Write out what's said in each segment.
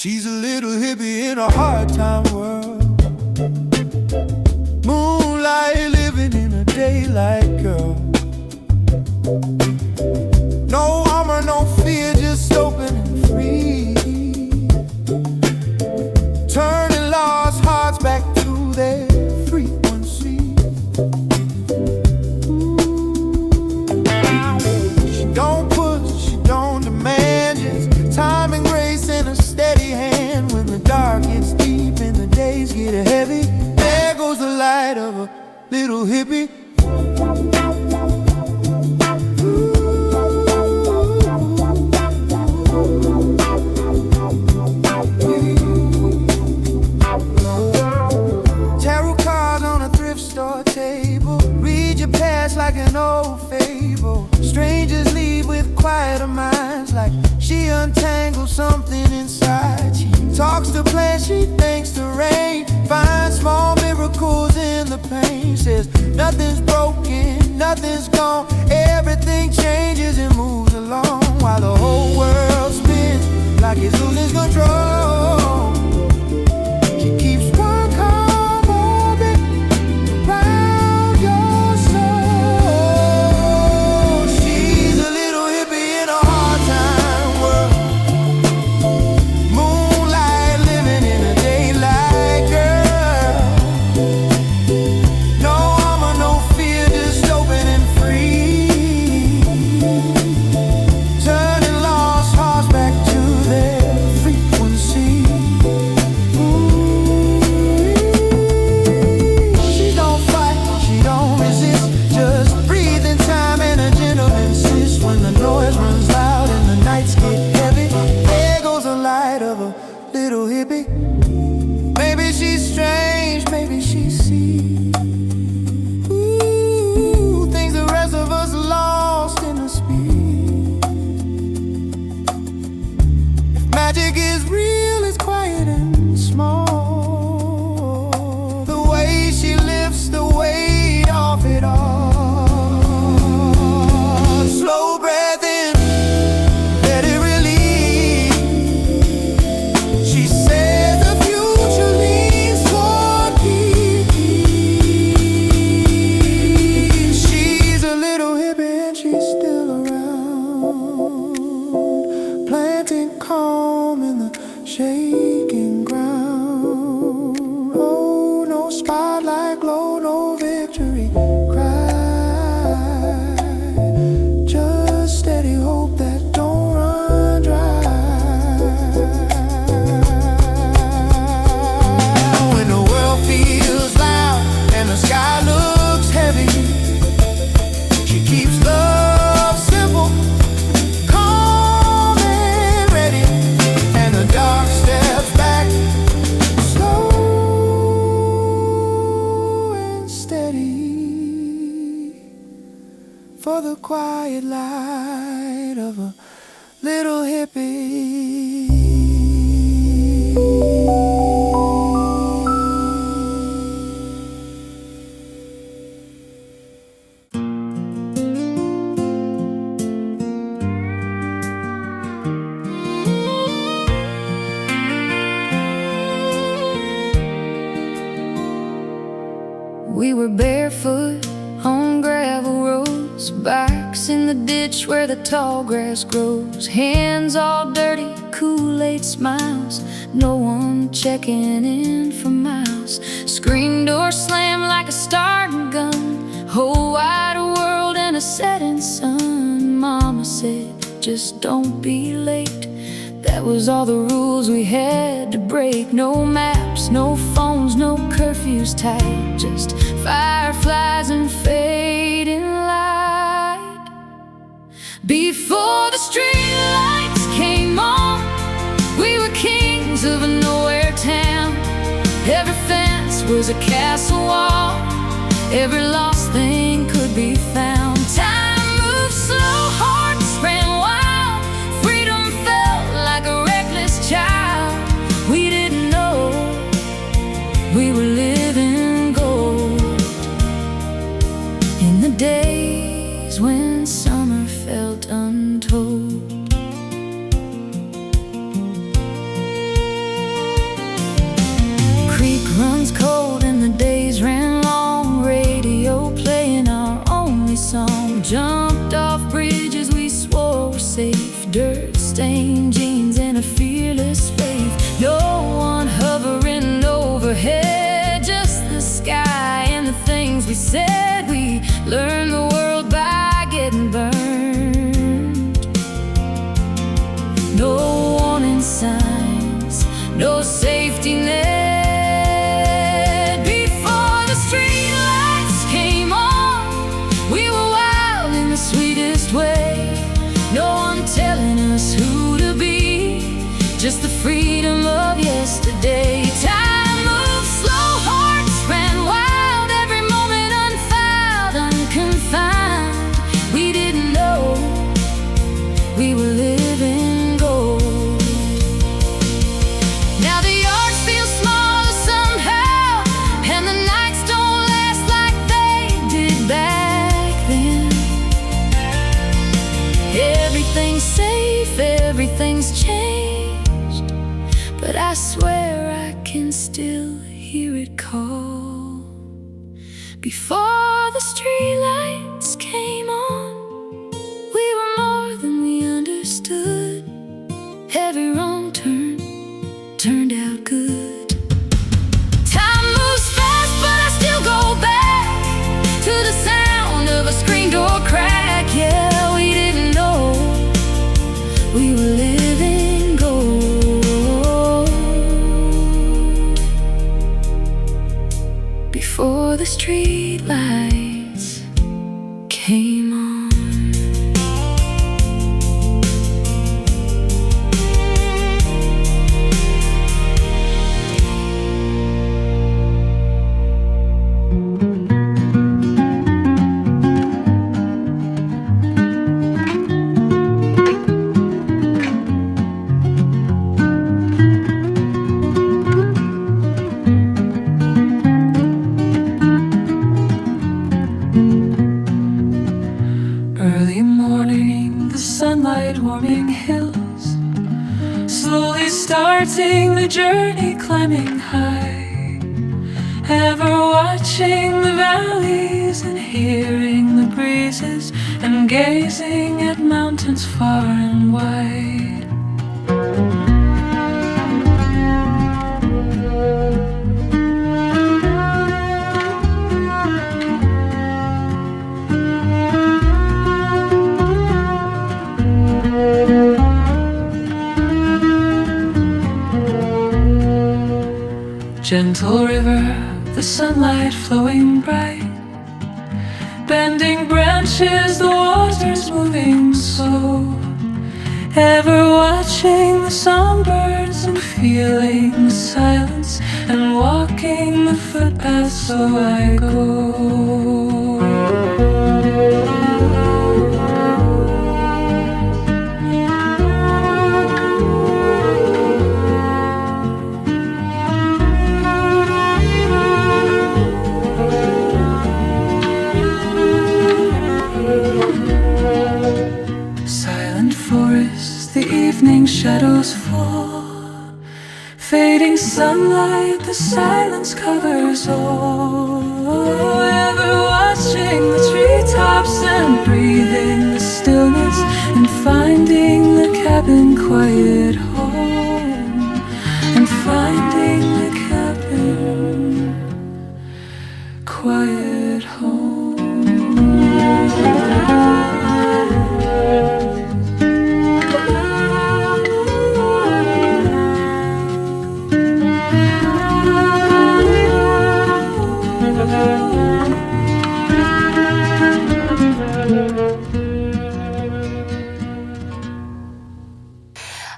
She's a little hippie in a hard time world. Moonlight living in a daylight girl. No armor, no fear, just open and free. Turning lost hearts back to their frequency. She don't push, she don't demand, just time and grace and a steady hand. When the dark gets deep and the days get heavy, there goes the light of a little hippie. Like an old fable, strangers leave with quieter minds. Like she untangles something inside. She talks to plants, she thanks to rain, finds small miracles in the pain. Says nothing's broken, nothing's gone, everything changes and moves along. While the whole world spins like it's losing control, she keeps one calm orbit around your soul. Maybe she's strange, maybe she sees things the rest of us lost in the speed. If magic is real, it's quiet and small. The way she lifts the weight off it all. Slow breath in, let it release. She says the future leads toward peace. She's a little hippie and she's still around, planting calm in the shaking ground. Oh, no spotlight glow, no victory cry, just steady hope that don't run dry. When the world feels loud and the sky looks heavy, she keeps love simple, calm and ready. And the dark steps back, slow and steady, for the quiet light of a little hippie. We were barefoot on gravel roads, bikes in the ditch where the tall grass grows, hands all dirty, Kool-Aid smiles, no one checking in for miles. Screen door slammed like a starting gun, whole wide world in a setting sun. Mama said, just don't be late. That was all the rules we had to break. No maps, no phones, no curfews tight, just fireflies and fading light. Before the street lights came on, we were kings of a nowhere town. Every fence was a castle wall, every lost thing could be found. Time moved slow, hearts ran wild, freedom felt like a reckless child. We didn't know we were living gold in the days when summer felt untold. We said we learned the world by getting burned. No warning signs, no safety net. Before the streetlights came on, we were wild in the sweetest way. No one telling us who to be, just the freedom of yesterday. Time moved slow, hearts ran wild, every moment unfiled, unconfined. We didn't know we were living gold. Now the yards feel smaller somehow, and the nights don't last like they did back then. Everything's safe, everything's changed, but I swear I can still hear it call. Before the streetlights came on, we were more than we understood. Every wrong turn turned out good. Time moves fast, but I still go back to the sound of a screen door crack. Yeah, we didn't know we were living gold. Before the streetlights came on. Early morning, the sunlight warming hills, slowly starting the journey, climbing high. Ever watching the valleys and hearing the breezes, and gazing at mountains far and wide. Gentle river, the sunlight flowing bright, bending branches, the water's moving slow. Ever watching the songbirds and feeling the silence, and walking the footpath, so I go. The evening shadows fall, fading sunlight, the silence covers all. Ever watching the treetops and breathing the stillness, and finding the cabin quiet home, and finding the cabin quiet home.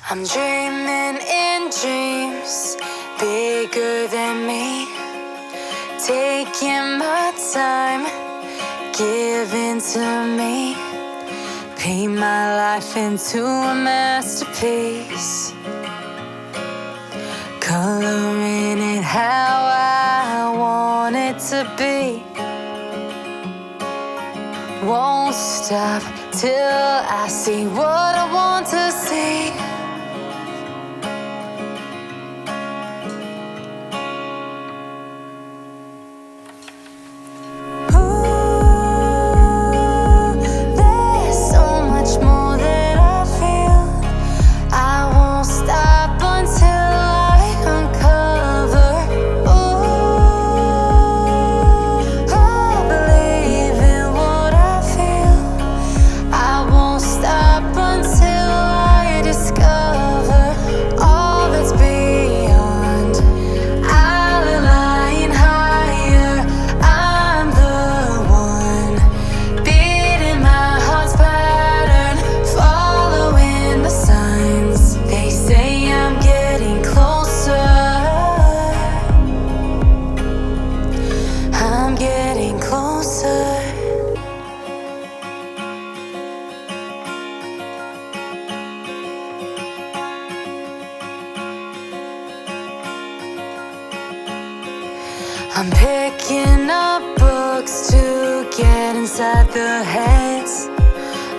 I'm dreaming in dreams bigger than me, taking my time, giving to me, paint my life into a masterpiece, coloring it how I want it to be. Won't stop till I see what I want to see. inside the heads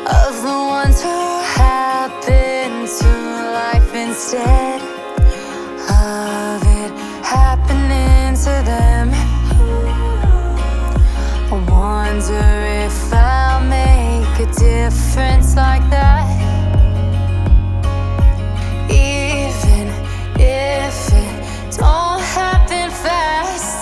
of the ones who happen to life instead of it happening to them. I wonder if I'll make a difference like that, even if it don't happen fast.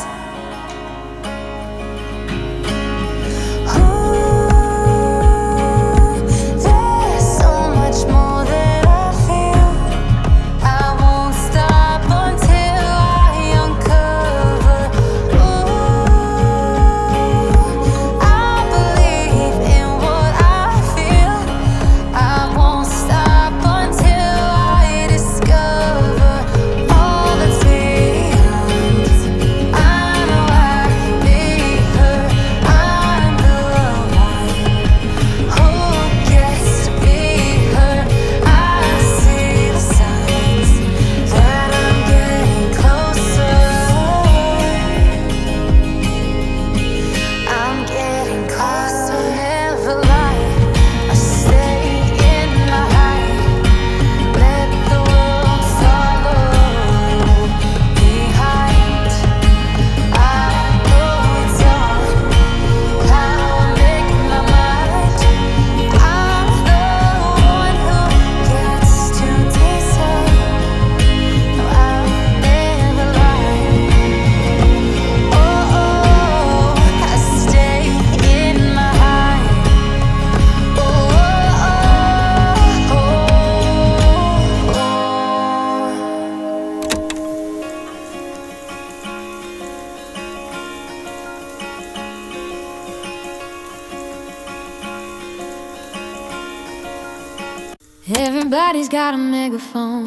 Everybody's got a megaphone,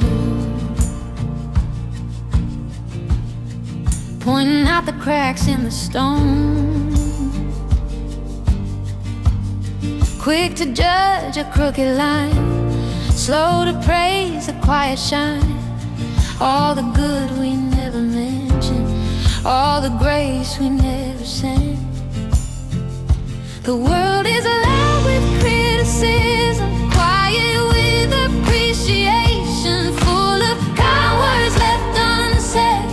pointing out the cracks in the stone, quick to judge a crooked line, slow to praise a quiet shine. All the good we never mentioned, all the grace we never sent. The world is alive with criticism, quiet with appreciation, full of kind words left unsaid,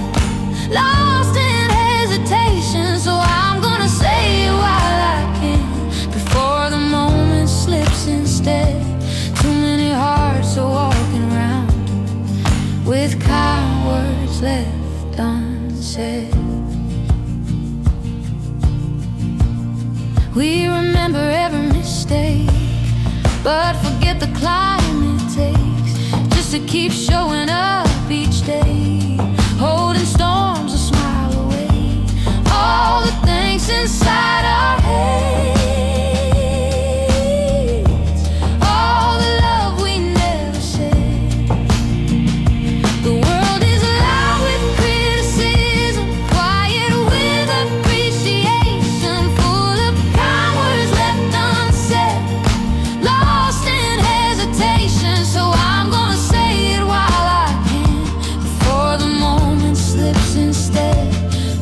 lost in hesitation. So I'm gonna say it while I can, before the moment slips instead. Too many hearts are walking around with kind words left unsaid. We remember every mistake, but forget the climb it takes just to keep showing up each day, holding storms a smile away. All the things inside our heads, all the love we never said. The world is loud with criticism, quiet with appreciation, full of kind words left unsaid, lost in hesitation. So I'm gonna say it while I can, before the moment slips instead.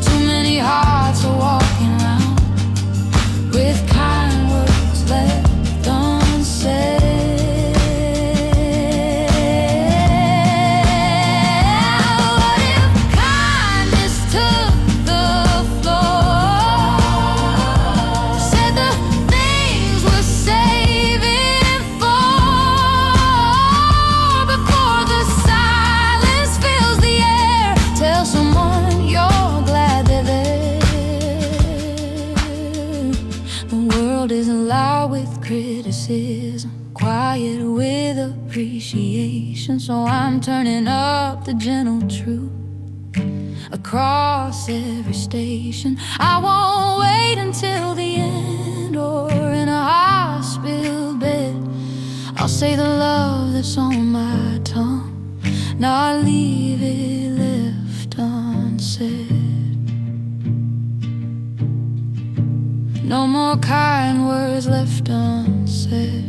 Too many hearts are walking around with kind words left unsaid. What if kindness took the floor, said the things we're saving for, before the silence fills the air? Tell someone you're glad they're there. The world isn't loud with criticism, quiet with appreciation. So I'm turning up the gentle truth across every station. I won't wait until the end, or in a hospital bed. I'll say the love that's on my tongue, not leave it left unsaid. No more kind words left unsaid.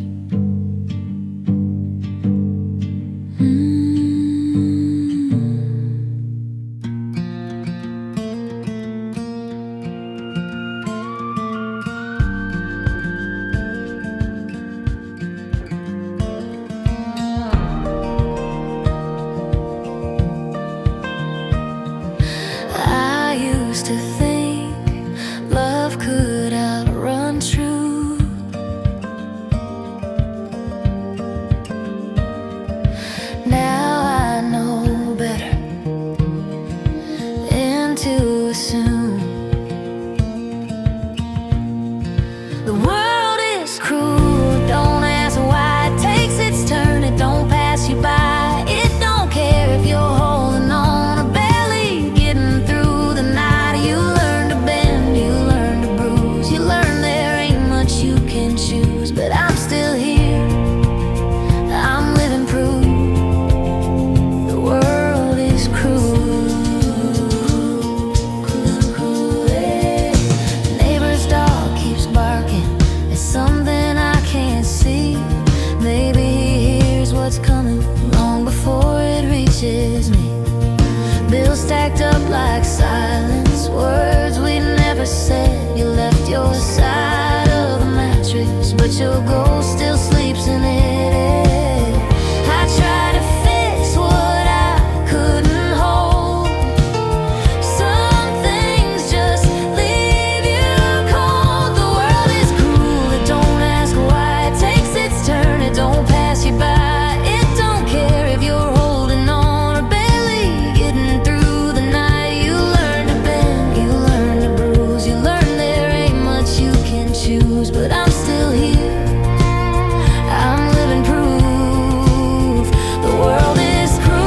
love could outrun truth. Now I know better and to assume the world is cruel. Don't ask why it takes its turn. It don't pass you by. It don't care if you're holding on or barely getting through the night. You learn to bend, you learn to bruise, you learn there ain't much you can choose. But I'm still here, I'm living proof. The world is cruel. The neighbor's dog keeps barking. It's something I can't see. Maybe he hears what's coming long before it reaches me. Bills stacked up like silence, words we never said. You left your side of the mattress, but your ghost still sleeps in it. I try to fix what I couldn't hold. Some things just leave you cold. The world is cruel. It don't ask why it takes its turn. It don't pass you by. It don't care if you're holding on or barely getting through the night. You learn to bend, you learn to bruise, you learn there ain't much you can choose. But I'm still here, I'm living proof. The world is cruel.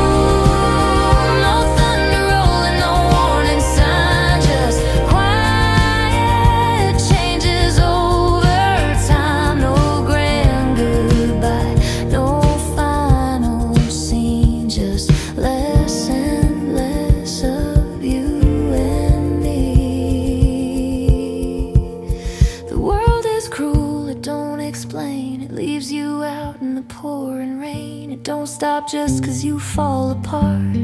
No thunder rolling, no warning sign, just quiet changes over time. No grand goodbye, no final scene, just less and less of you and me. The world is cruel, it don't explain. It leaves you out in the pouring rain. It don't stop just 'cause you fall apart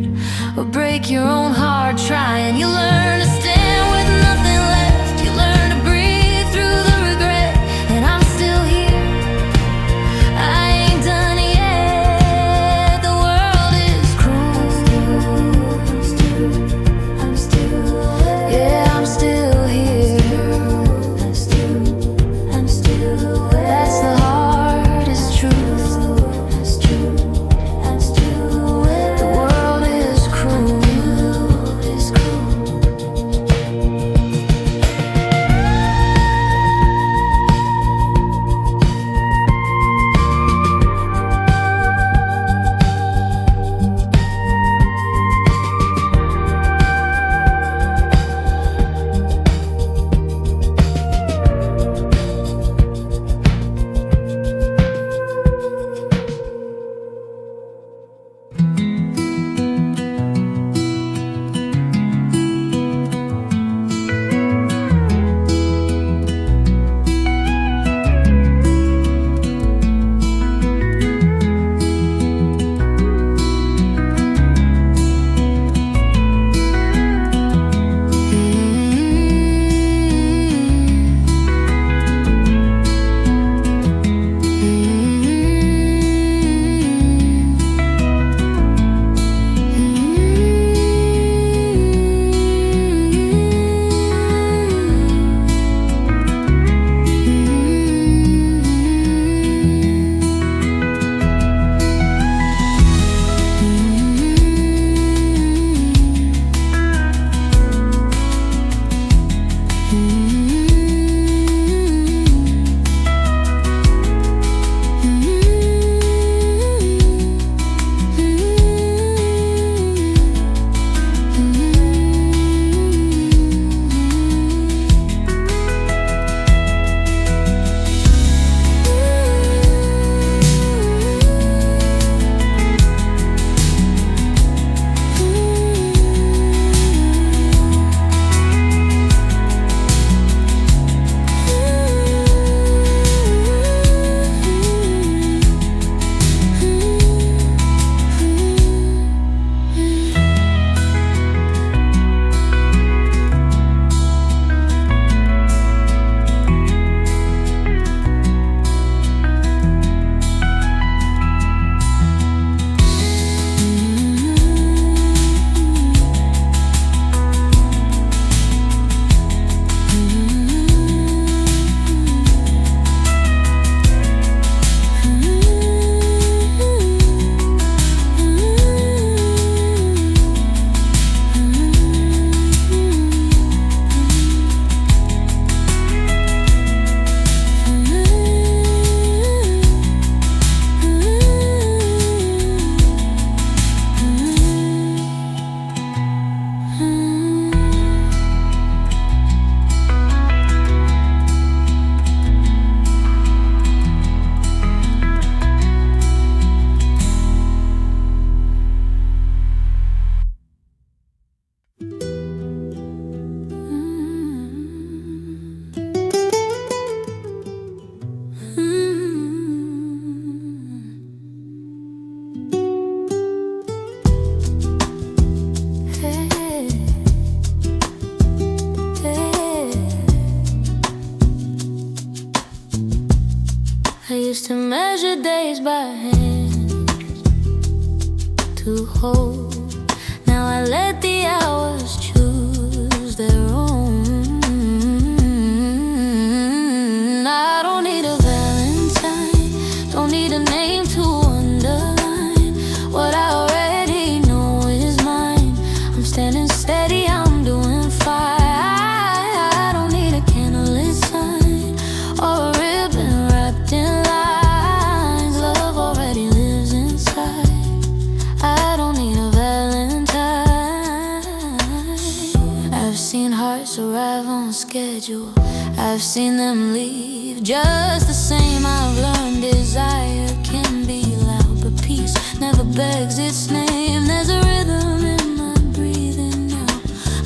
or break your own heart trying. You learn to stand with nothing left. You learn to breathe through the regret. And I'm still here, I ain't done yet. The world is cruel. Yeah, I'm still here. That's the hardest truth. The world is cruel. used to measure days by hand to hold. Now I let the hours choose their own. I don't need a valentine, don't need a name to underline what I already know is mine. I'm standing steady, I'm doing fine. I don't need a candlelit sign or a ribbon wrapped in lines. Love already lives inside. I don't need a valentine. I've seen hearts arrive on schedule, I've seen them leave just the same. I've learned desire can be loud, but peace never begs its name. There's a rhythm in my breathing now,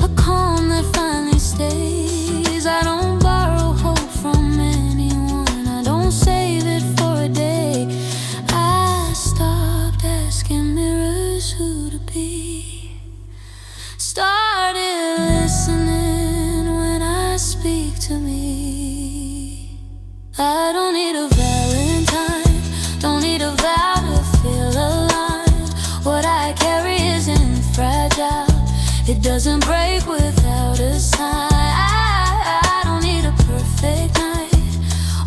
a calm that finally stays. I don't borrow hope from anyone, I don't save it for a day. I stopped asking mirrors who to be, started listening when I speak to me. I don't need a valentine, don't need a vow to feel alive. What I carry isn't fragile, it doesn't break without a sign. I don't need a perfect night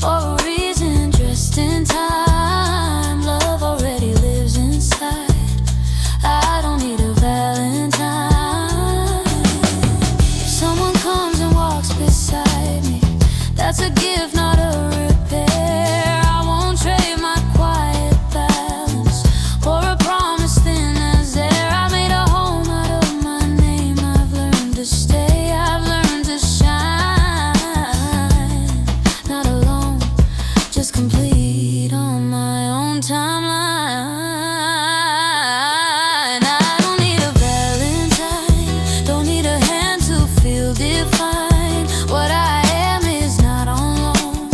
or a reason dressed in time. Love already lives inside. I don't need a valentine. If someone comes and walks beside me, that's a gift, not a repair. I won't trade my quiet balance for a promise thin as air. I made a home out of my name, I've learned to stay, I've learned to shine. Not alone, just complete on my own timeline. I don't need a valentine, don't need a hand to feel defined. What I am is not on loan,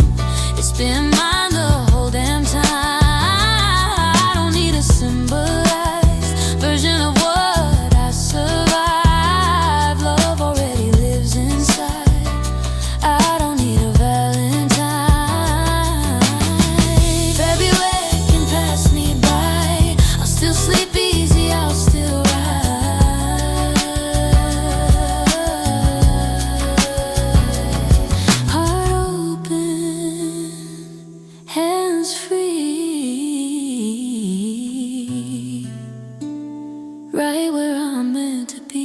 it's been mine the whole damn time. I don't need a symbolized version of what I survive. Love already lives inside. I don't need a valentine. February can pass me by, I'll still sleep easy, I'll still ride. Heart open, hands free, right where I'm meant to be.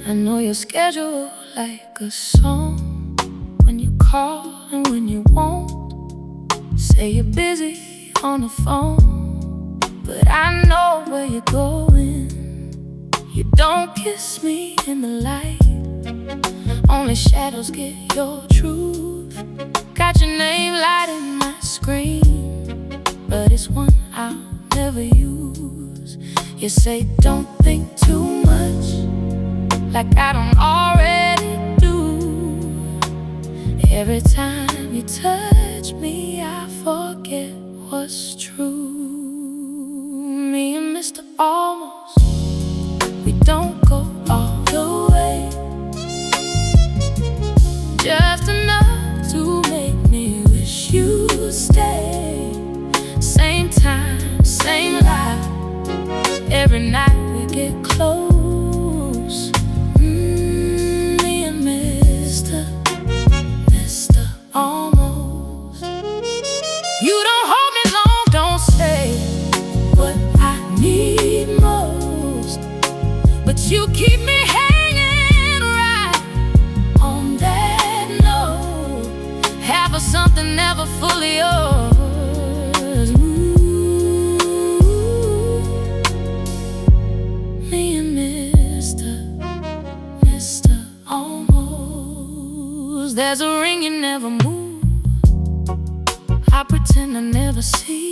I know your schedule like a song, when you call and when you won't. Say you're busy on the phone, but I know where you're going. You don't kiss me in the light, only shadows get your truth. Got your name lighting my screen, but it's one I'll never use. You say don't think too much, like I don't already do. Every time you touch me, I forget what's true. Me and Mr. Almost, we don't go all the way, just enough to make me wish you'd stay. Same time, same life, every night we get close. Me and Mr. Almost. You don't hold me long, don't say what I need most, but you keep me hanging right on that note. Half of something never fully yours. Me and Mr. Almost. There's a ring you never move, I pretend I never see.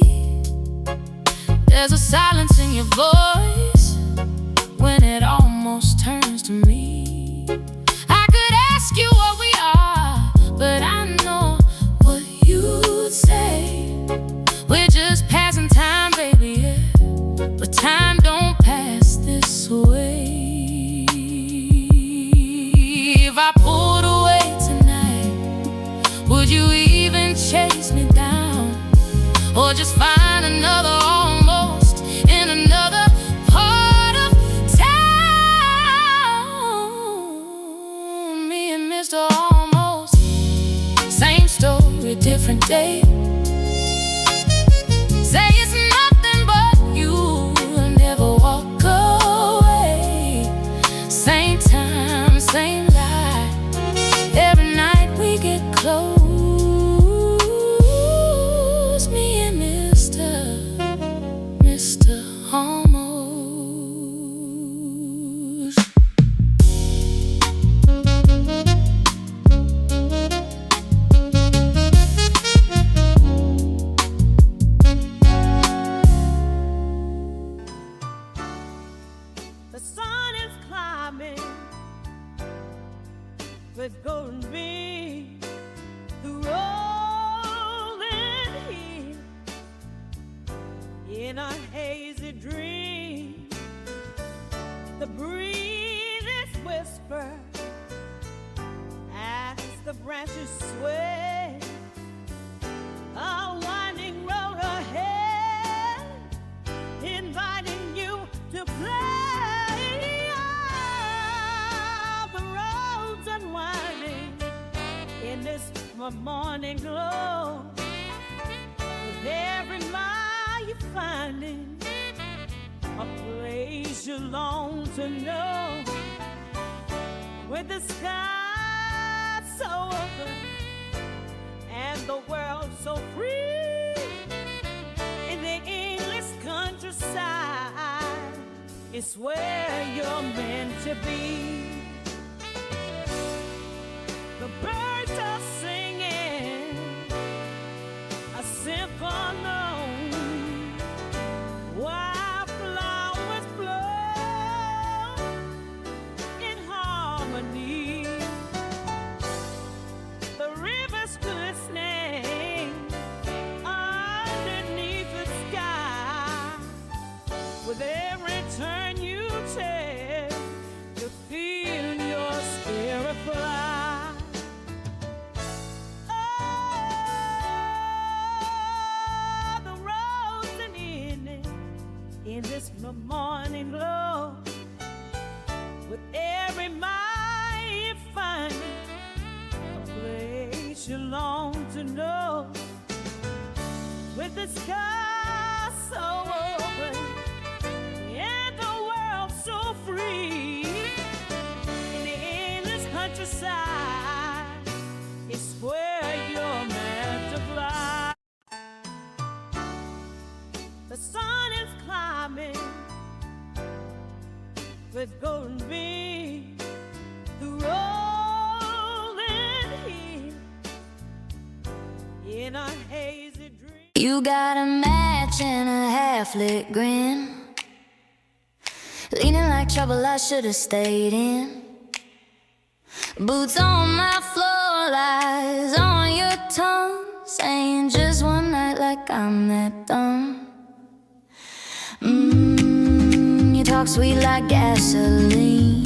There's a silence in your voice when it almost turns to me. I could ask you what we are, but I know what you'd say. We're just passing time, baby, yeah. But time don't pass this way. If I pulled away tonight, would you even chase me down? Or just find another almost in another part of town? Me and Mr. Almost, same story, different day. Say it's nothing but you, never walk away. Same time, same lie. Every night we get close. Me and Mr. Almost. The sun is climbing with golden beams, the rolling hill in a hazy dream. The breeze is whisper as the branches sway. A winding road ahead, inviting you to play. Ah, the roads unwinding in this morning glow. With every mile you're finding a place you long to know. With the sky so open and the world so free, in the English countryside, it's where you're meant to be. The birds are singing a simple note, while flowers blow in harmony. The river's glistening underneath the sky. With every turn you take, you feel your spirit fly. Oh, the rose and evening in this morning glow. With every mile you find a place you long to know. With the sky so open and the world so free, in the endless countryside, it's where you're meant to fly. The sun is climbing with golden beams, the rolling hill in a hazy dream. You got a match and a half-lit grin, leaning like trouble I should've stayed in. Boots on my floor, lies on your tongue, saying just one night like I'm that dumb. You talk sweet like gasoline.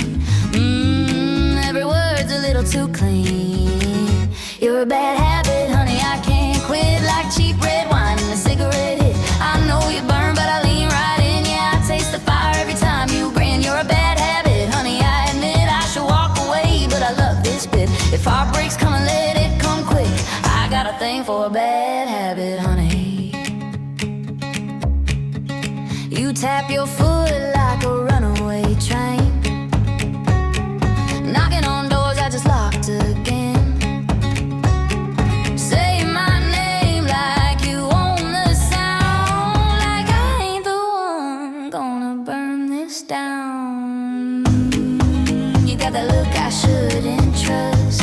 Every word's a little too clean. You're a bad habit, honey, I can't quit. Like cheap red wine and a cigarette hit. I know you burn, but I lean right in. Yeah, I taste the fire every time you grin. You're a bad habit, honey, I admit. I should walk away, but I love this bit. If heartbreak's coming, let it come quick. I got a thing for a bad habit, honey. You tap your foot like a runaway train, knocking on doors I just locked again. Say my name like you own the sound, like I ain't the one gonna burn this down. You got that look I shouldn't trust,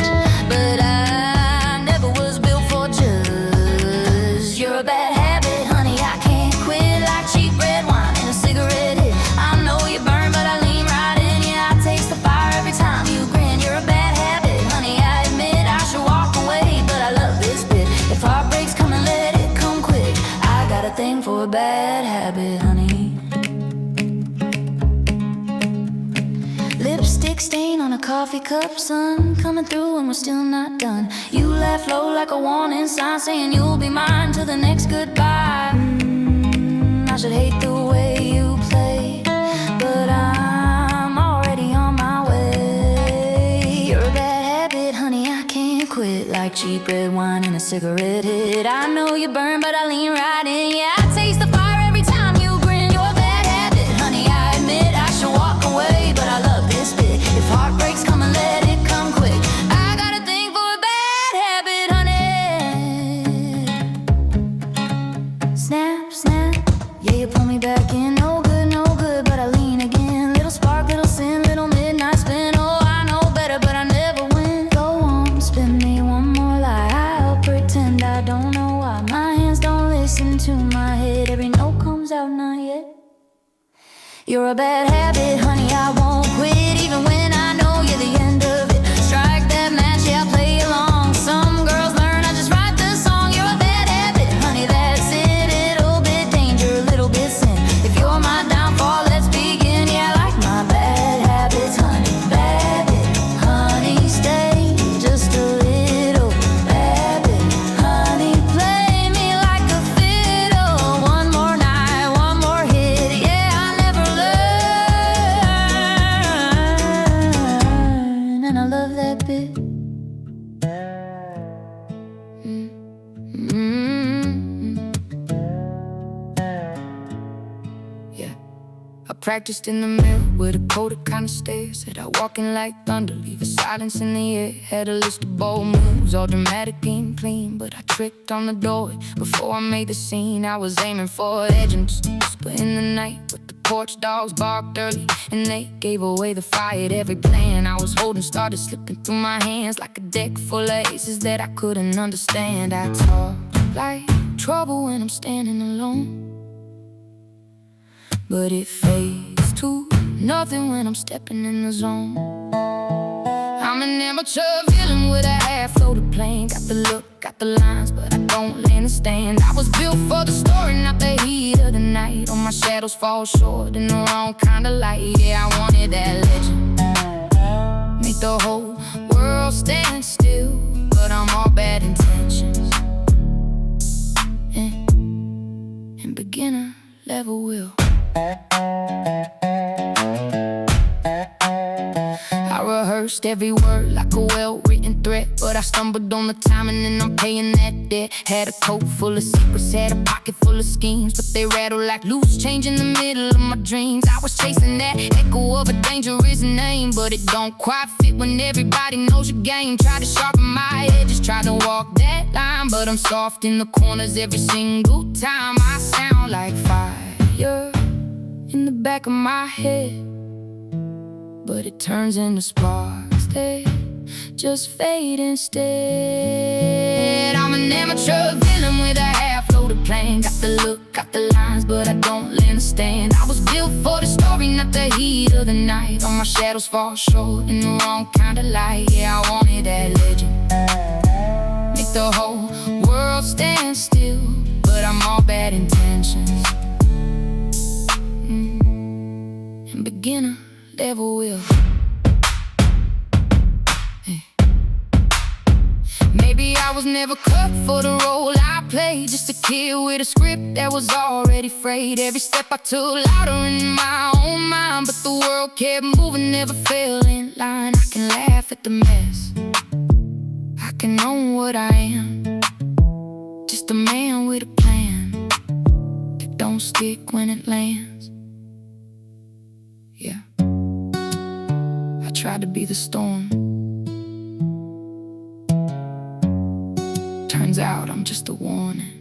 but I never was built for just a thing for a bad habit, honey. Lipstick stain on a coffee cup, sun coming through and we're still not done. You laugh low like a warning sign, saying you'll be mine till the next goodbye. I should hate the way you play, but I'm already on my way. You're a bad habit, honey, I can't quit. Like cheap red wine and a cigarette hit. I know you burn, but I lean right in. Yeah, I taste the fire every time you grin. You're a bad habit, honey, I admit. I should walk away, but I love this bit. If heartbreak's coming, let it come quick. I got a thing for a bad habit, honey. Snap, snap, yeah, you pull me back in. No good, but I lean again. Little spark, little sin, little midnight spin. Oh, I know better, but I never win. Go on, spin me one more lie. I'll pretend I don't know why. My hands don't listen to my head. Every note comes out, not yet. You're a bad habit, honey, I won't quit. Even when I know you're the end of it. Strike that match, yeah, I'll play along. Some girls learn, I just write the song. You're a bad habit, honey, that's it. Little bit danger, a little bit sin. If you're my downfall, let's begin. Yeah, I like my bad habits, honey. Bad habit, honey, stay just a little. Bad habit, honey, play me like a fiddle. One more night, one more hit. Yeah, I never learn, and I love that bit. Yeah, I practiced in the mirror with a coded kind of stare. Said I walk in like thunder, leave a silence in the air. Had a list of bold moves, all dramatic and clean, but I tricked on the door before I made the scene. I was aiming for legends, but in the night with the porch dogs barked early, and they gave away the fight. Every plan I was holding started slipping through my hands like a deck full of aces that I couldn't understand. I talk like trouble when I'm standing alone, but it fades to nothing when I'm stepping in the zone. I'm an amateur villain with a half-loaded plane. Got the look, got the lines, but I don't land the stand. I was built for the story, not the heat of the night. All my shadows fall short in the wrong kind of light. Yeah, I wanted that legend, make the whole world stand still, but I'm all bad intentions and beginner level will. I rehearsed every word like a well-written threat, but I stumbled on the timing and I'm paying that debt. Had a coat full of secrets, had a pocket full of schemes, but they rattled like loose change in the middle of my dreams. I was chasing that echo of a dangerous name, but it don't quite fit when everybody knows your game. Try to sharpen my edges, try to walk that line, but I'm soft in the corners every single time. I sound like fire in the back of my head, but it turns into sparks, they just fade instead. I'm an amateur villain with a half-loaded plan. Got the look, got the lines, but I don't land the stand. I was built for the story, not the heat of the night. All my shadows fall short in the wrong kind of light. Yeah, I wanted that legend, make the whole world stand still, but I'm all bad intentions and beginner level will. Maybe I was never cut for the role I played, just a kid with a script that was already frayed. Every step I took louder in my own mind, but the world kept moving, never fell in line. I can laugh at the mess, I can own what I am, just a man with a plan that don't stick when it lands. Yeah, I tried to be the storm, turns out I'm just a warning.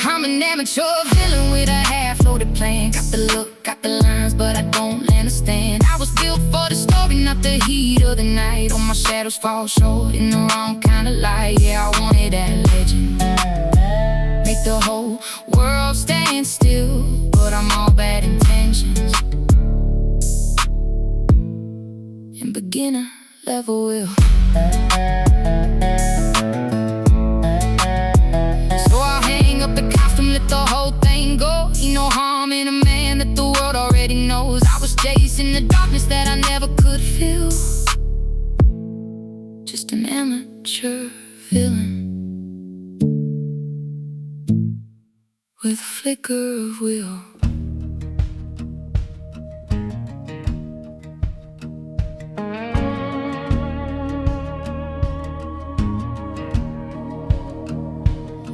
I'm an amateur villain with a half-loaded plan. Got the look, got the lines, but I don't land a stand. I was built for the story, not the heat of the night. All my shadows fall short in the wrong kind of light. Yeah, I wanted that legend, make the whole world stand still, but I'm all bad intentions and beginner level will. So I'll hang up the with a flicker of will.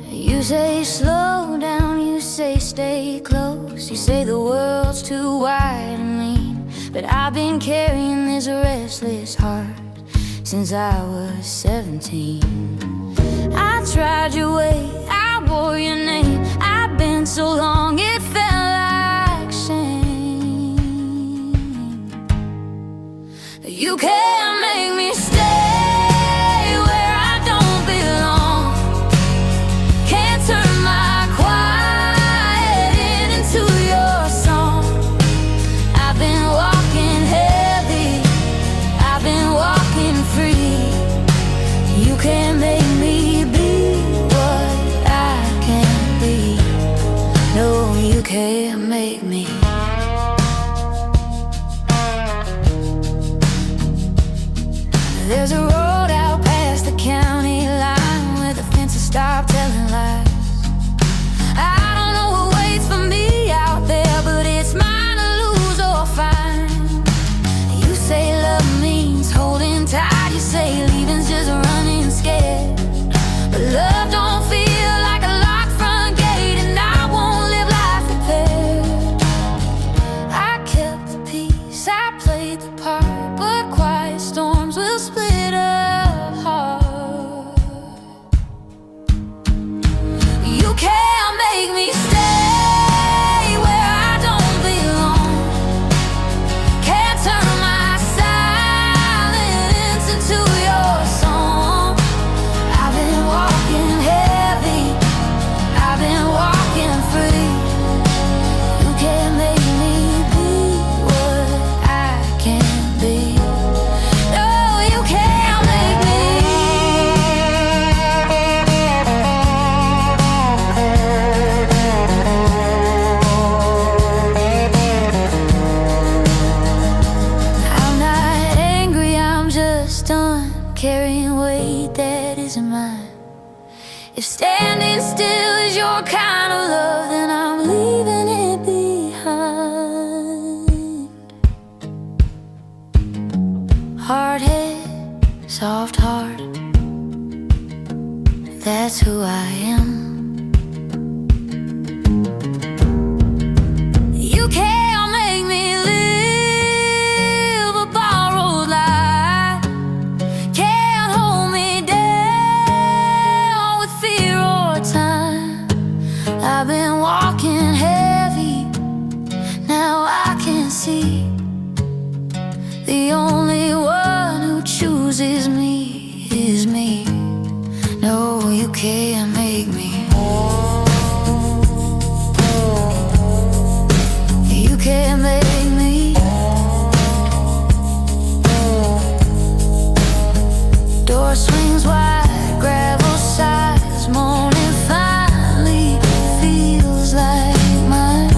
You say slow down, you say stay close, you say the world's too wide and lean, but I've been carrying this restless heart since I was 17. I tried your way, I wore your name, I've been so long it felt like shame. You can't make me stay where I don't belong. Can't turn my quiet into your song. I've been walking heavy, I've been walking free. You can't make me be what I can't be. No, you can't make me. There's a road out past the county line where the fences stop telling lies. I don't know what waits for me out there, but it's mine to lose or find. You say love means holding tight, you say leaving's just running scared, but love don't feel like a locked front gate, and I won't live life prepared. I kept the peace, I played the part, but quiet storms will split apart. You can't make me stay where I don't belong. Can't turn my silence into your song. I've been walking heavy, I've been walking free. You can't make me be what I can't be. No, you can't make me. I'm not angry, I'm just done carrying weight that isn't mine. If standing still is your kind of love, then I'm leaving it behind. Hard head, soft heart, that's who I am. You can't make me live a borrowed life. Can't hold me down with fear or time. I've been walking heavy, now I can see the only one who chooses me is me. No, you can't make me. You can't make me. Door swings wide, gravel sides, morning finally feels like mine.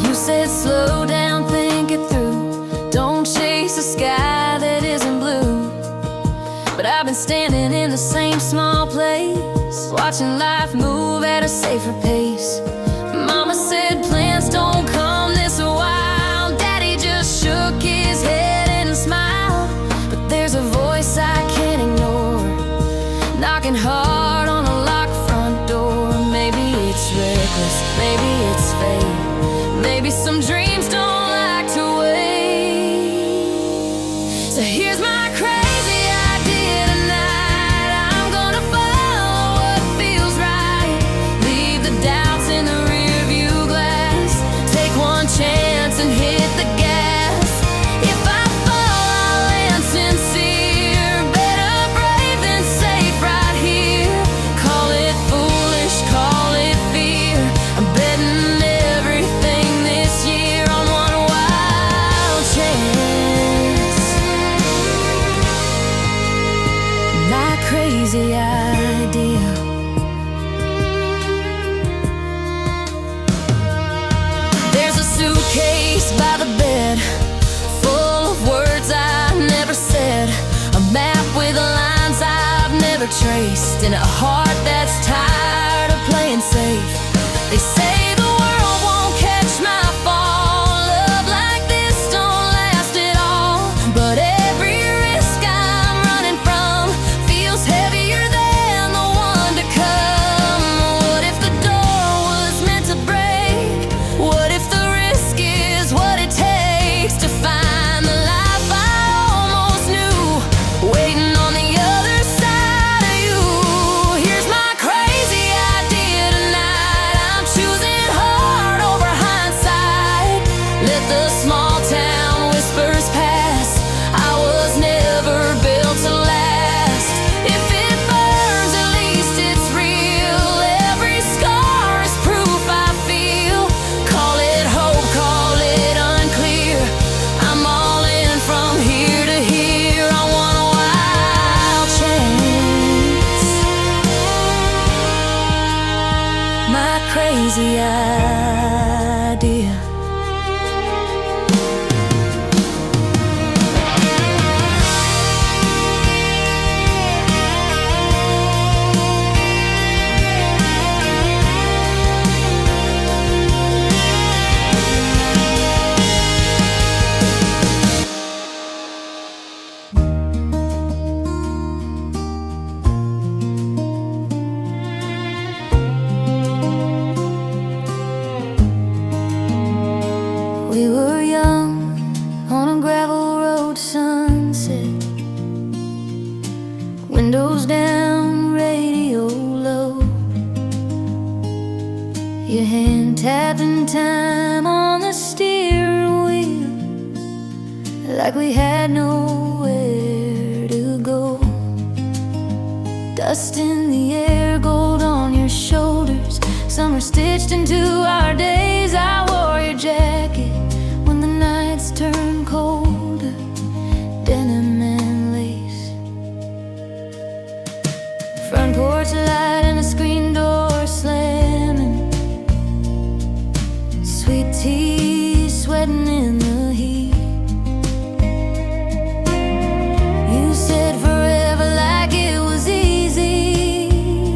You said slow down, think it through. Don't chase a sky that isn't blue. But I've been standing in the same small place, watching life move at a safer pace. Mama said plans don't come this wild. Daddy just shook his head and smiled. But there's a voice I can't ignore, knocking hard on a locked front door. Maybe it's reckless, maybe it's fate, maybe some dreams don't like to wait. So here's my crazy idea tonight. I'm gonna follow what feels right, leave the doubt waste in a heart that's tired of playing safe. They say the world won't catch my fall. Love like this don't last at all. But every risk I'm running from feels heavier than the one to come. What if the door was meant to break? What if the risk is what it takes to find the life I almost knew, waiting on the other side of you? Here's my crazy idea tonight. I'm choosing heart over hindsight. Let the small town whispers pass. I was never built to last. If it burns, at least it's real. Every scar is proof I feel. Call it hope, call it unclear. I'm all in from here to here. I want a wild chance. My crazy idea. We were young on a gravel road, sunset, windows down, radio low. Your hand tapping time on the steering wheel, like we had nowhere to go. Dust in the air, gold on your shoulders. Summer stitched into our days. I wore your jacket when the nights turn colder, denim and lace. Front porch light and a screen door slamming. Sweet tea sweating in the heat. You said forever like it was easy,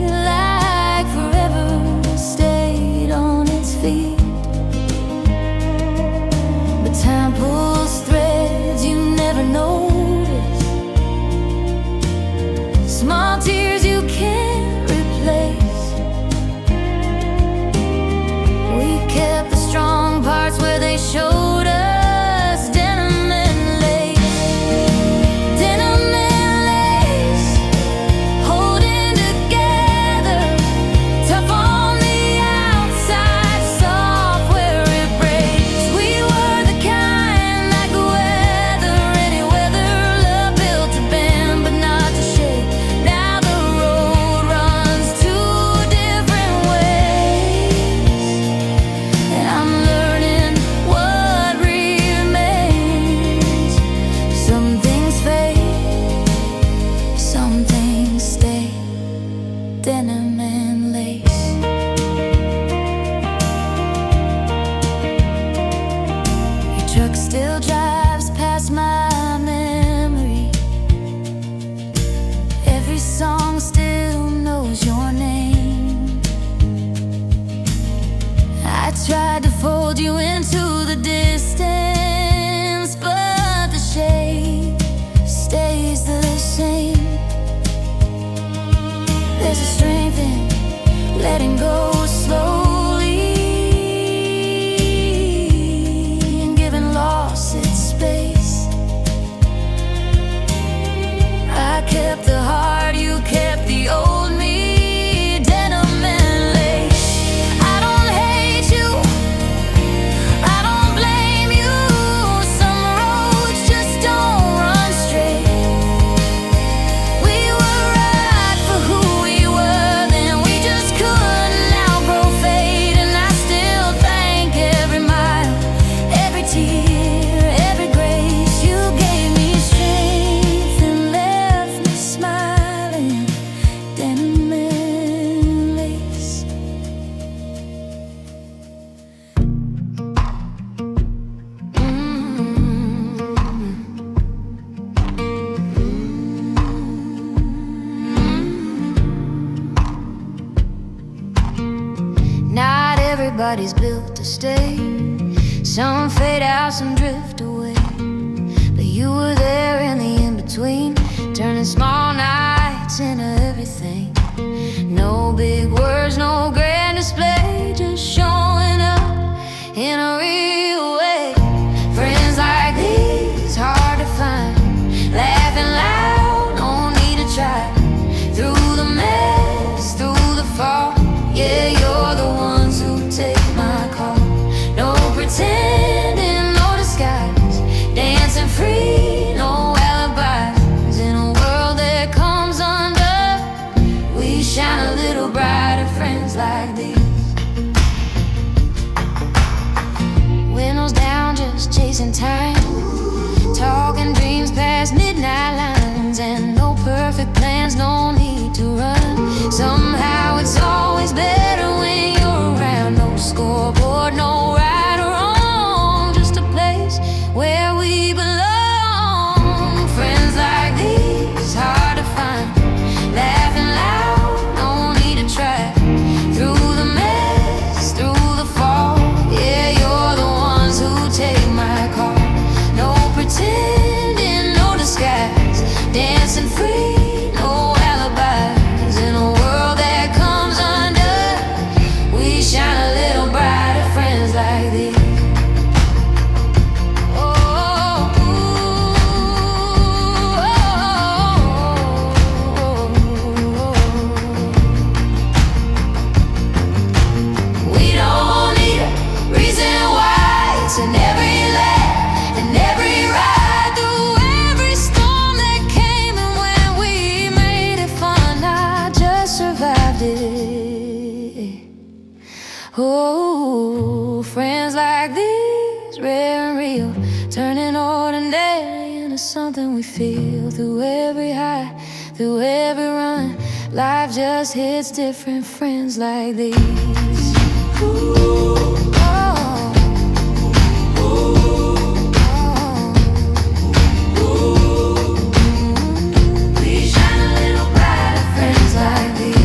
like forever stayed on its feet. Everybody's built to stay. Some fade out, some drift away. But you were there in the in-between, turning small nights into everything. No big words, no grand display, just showing up in a real way. Friends like these, hard to find. Laughing loud, no need to try. Through the mess, through the fall, yeah, you're the ones who take my call. No pretending, no disguise, dancing free, no alibis. In a world that comes undone, we shine a little brighter, friends like these. Windows down, just chasing time, talking dreams past midnight lines. And no perfect plans, no need to run. Somehow it's always better when you're around. No scoreboard, no right or wrong, just a place where we belong. Friends like these, hard to find. Laughing loud, no need to try. Through the mess, through the fall, yeah, you're the ones who take my call. No pretending, no disguise, dancing free, no alibis. In a world that comes undone, we shine a little brighter, friends like these. Oh, we don't need a reason why. It's in every laugh and every ride, through every storm that came. And when we made it fun, I just survived it. Oh, friends like these, rare and real, turning ordinary into something we feel. Through every high, through every run, life just hits different. Friends like these. Oh. We shine a little brighter, friends like these.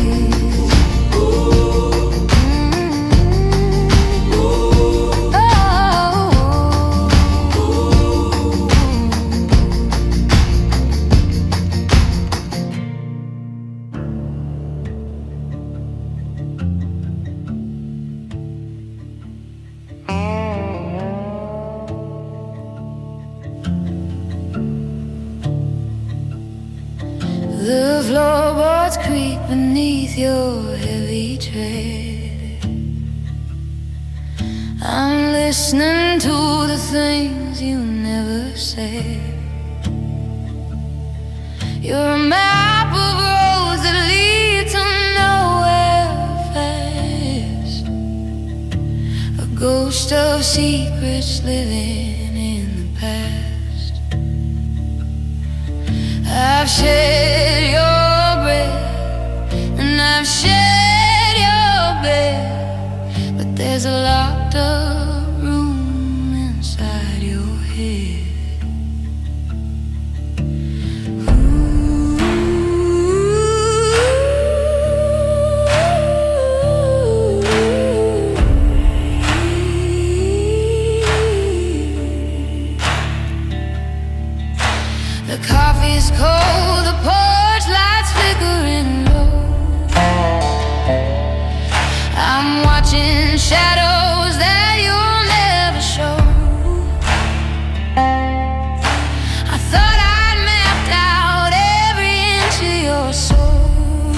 The floorboards creak beneath your heavy tread. I'm listening to the things you never said. You're a map of roads that lead to nowhere fast. A ghost of secrets living in the past. I've shed your breath and I've shed your bed, but there's a locked up room inside your head. The coffee's cold, the porch lights flickering low. I'm watching shadows that you'll never show. I thought I'd mapped out every inch of your soul,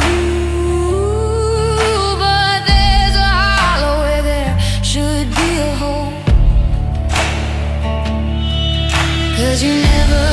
but there's a hollow where there should be a hole. 'Cause you never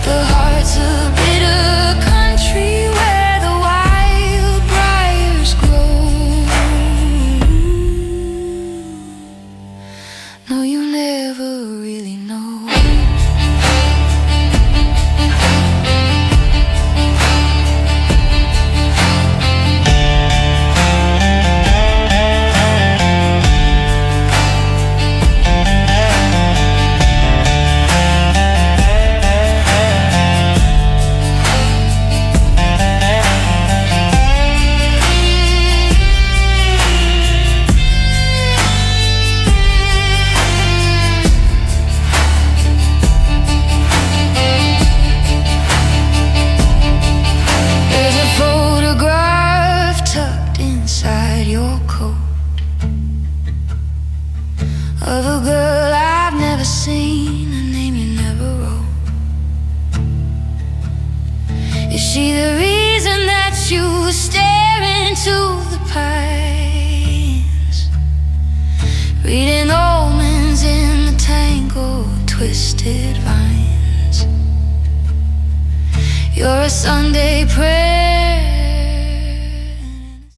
the heart's a bitter country where the wild briars grow. of a girl I've never seen, a name you never wrote. Is she the reason that you stare into the pines, reading omens in the tangled, twisted vines? You're a Sunday prayer